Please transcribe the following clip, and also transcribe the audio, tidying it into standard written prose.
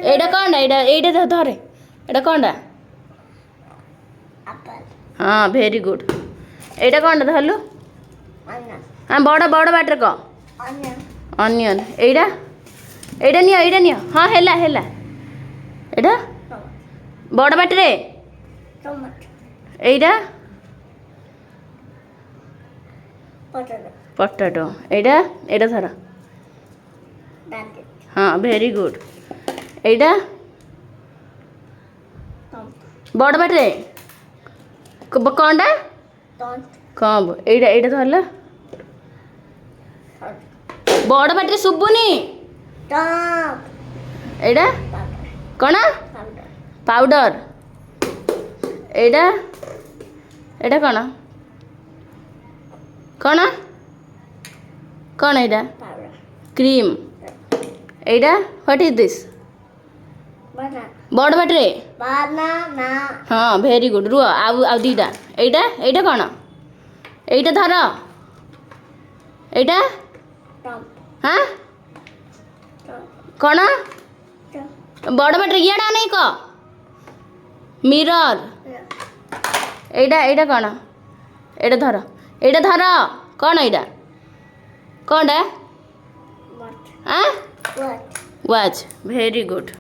এইটা কোনটা এইটা ধরে এটা কোনটা হ্যাঁ ভেরি গুড এইটা কোনটা ধরলু হ্যাঁ বড় বড় বাটরে ক অনিয়ন এইটা নিও ହଁ ହେଲା ଏଇଟା ବଡ଼ ବାଟିରେ এইটা ପଟାଟୋ এইটা ଧର ହଁ ଭେରି ଗୁଡ୍ এইটা ବଡ଼ ବାଟିରେ କ'ଣଟା କମ୍ବ এইଟା ଧରିଲ ବଡ଼ ବାଟିରେ ଶୁଭୁନି এইটা କ'ଣ ପାଉଡର এইটা କ'ଣ କ'ଣ କ'ଣ এইଟା କ୍ରିମ୍ এইଟା ହ୍ୱାଟ୍ ଇଜ୍ ଦିସ୍ ବଡ଼ ବାଟିରେ ହଁ ଭେରି ଗୁଡ୍ ରୁହ ଆଉ ଦୁଇଟା এইটা କ'ଣ এইଟା ଧର এইଟା ହଁ କ'ଣ ବଡ଼ ବାଟିରେ ଇଆଡ଼େ ଅନେଇ କ ମିରର এইটা କ'ଣ এইଟା ଧର କ'ଣ এইଟା କ'ଣଟା ୱାଚ୍ ଭେରି ଗୁଡ୍